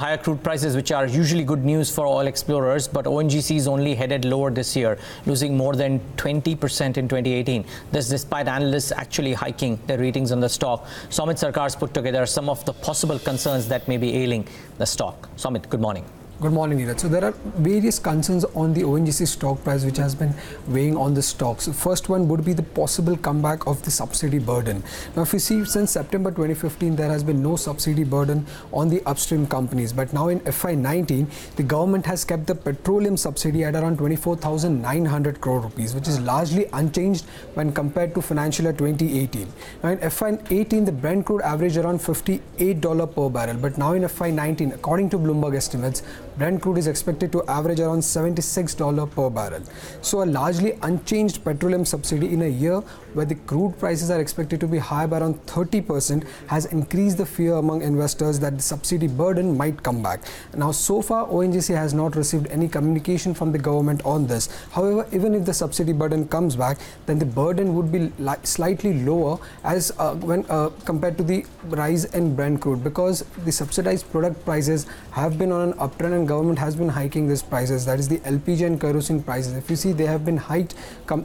higher crude prices, which are usually good news for oil explorers, but ONGC is only headed lower this year, losing more than 20% in 2018. This despite analysts actually hiking their ratings on the stock. Soumeet Sarkar has put together some of the possible concerns that may be ailing the stock. Soumeet, good morning. Good morning, Neeraj. So there are various concerns on the ONGC stock price which has been weighing on the stocks. So first one would be the possible comeback of the subsidy burden. Now, if you see, since September 2015, there has been no subsidy burden on the upstream companies. But now in FY19, the government has kept the petroleum subsidy at around 24,900 crore rupees, which is largely unchanged when compared to financial year 2018. Now, in FY18, the Brent crude averaged around $58 per barrel. But now in FY19, according to Bloomberg estimates, Brent crude is expected to average around $76 per barrel. So a largely unchanged petroleum subsidy in a year where the crude prices are expected to be high by around 30% has increased the fear among investors that the subsidy burden might come back. Now, so far, ONGC has not received any communication from the government on this. However, even if the subsidy burden comes back, then the burden would be slightly lower as when compared to the rise in Brent crude, because the subsidized product prices have been on an uptrend and government has been hiking these prices, that is the LPG and kerosene prices. If you see, they have been hiked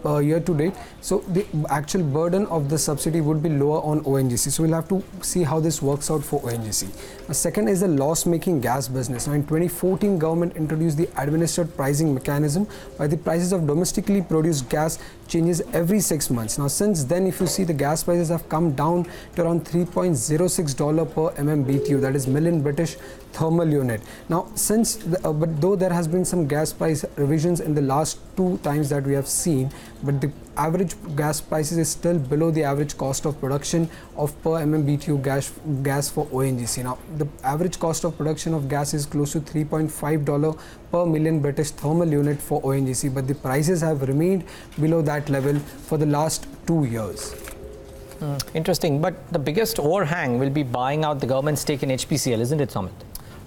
year to date, so the actual burden of the subsidy would be lower on ONGC. So we'll have to see how this works out for ONGC. The second is the loss-making gas business. Now, in 2014, government introduced the administered pricing mechanism where the prices of domestically produced gas changes every 6 months. Now, since then, if you see, the gas prices have come down to around $3.06 per MMBTU, that is million British thermal unit. Now, but though there has been some gas price revisions in the last 2 times that we have seen, but the average gas prices is still below the average cost of production of per MMBTU gas for ONGC. Now, the average cost of production of gas is close to $3.5 per million British thermal unit for ONGC, but the prices have remained below that level for the last 2 years. Interesting, but the biggest overhang will be buying out the government stake in HPCL, isn't it, Soumeet?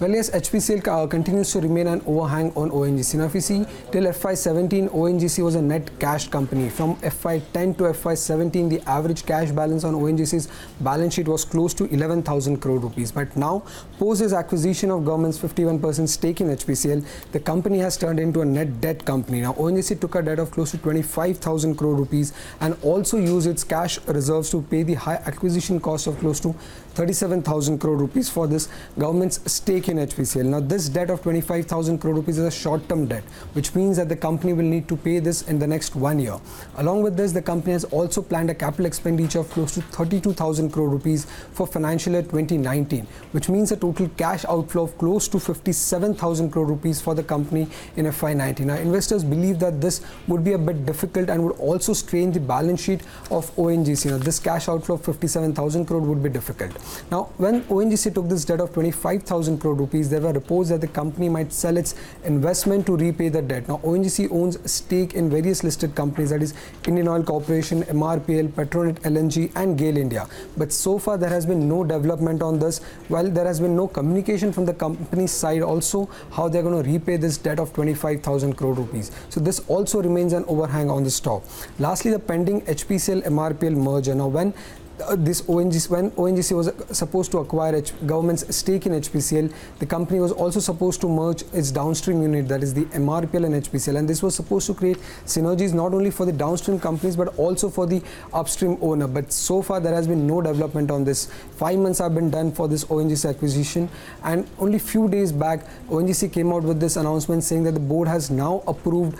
Well, yes, HPCL continues to remain an overhang on ONGC. Now, if you see, till FY17, ONGC was a net cash company. From FY10 to FY17, the average cash balance on ONGC's balance sheet was close to 11,000 crore rupees. But now, post its acquisition of government's 51% stake in HPCL, the company has turned into a net debt company. Now, ONGC took a debt of close to 25,000 crore rupees and also used its cash reserves to pay the high acquisition cost of close to 37,000 crore rupees for this government's stake in HPCL. Now, this debt of 25,000 crore rupees is a short-term debt, which means that the company will need to pay this in the next 1 year. Along with this, the company has also planned a capital expenditure of close to 32,000 crore rupees for financial year 2019, which means a total cash outflow of close to 57,000 crore rupees for the company in FY19. Now, investors believe that this would be a bit difficult and would also strain the balance sheet of ONGC. Now, this cash outflow of 57,000 crore would be difficult. Now, when ONGC took this debt of 25,000 crore rupees, there were reports that the company might sell its investment to repay the debt. Now, ONGC owns stake in various listed companies, that is Indian Oil Corporation, MRPL, Petronet LNG and GAIL India. But so far, there has been no development on this, while there has been no communication from the company's side also how they're going to repay this debt of 25,000 crore rupees. So this also remains an overhang on the stock. Lastly, the pending HPCL MRPL merger. Now, when ONGC was supposed to acquire government's stake in HPCL, the company was also supposed to merge its downstream unit, that is the MRPL and HPCL, and this was supposed to create synergies not only for the downstream companies but also for the upstream owner. But so far, there has been no development on this. 5 months have been done for this ONGC acquisition, and only few days back, ONGC came out with this announcement saying that the board has now approved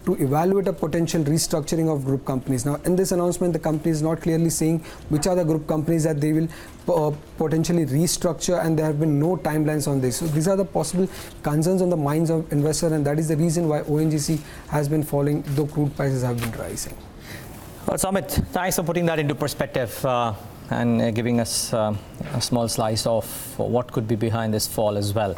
to evaluate a potential restructuring of group companies. Now, in this announcement, the company is not clearly saying which are the group companies that they will potentially restructure, and there have been no timelines on this. So these are the possible concerns on the minds of investors, and that is the reason why ONGC has been falling, though crude prices have been rising. Well, Soumeet, thanks for putting that into perspective and giving us a small slice of what could be behind this fall as well.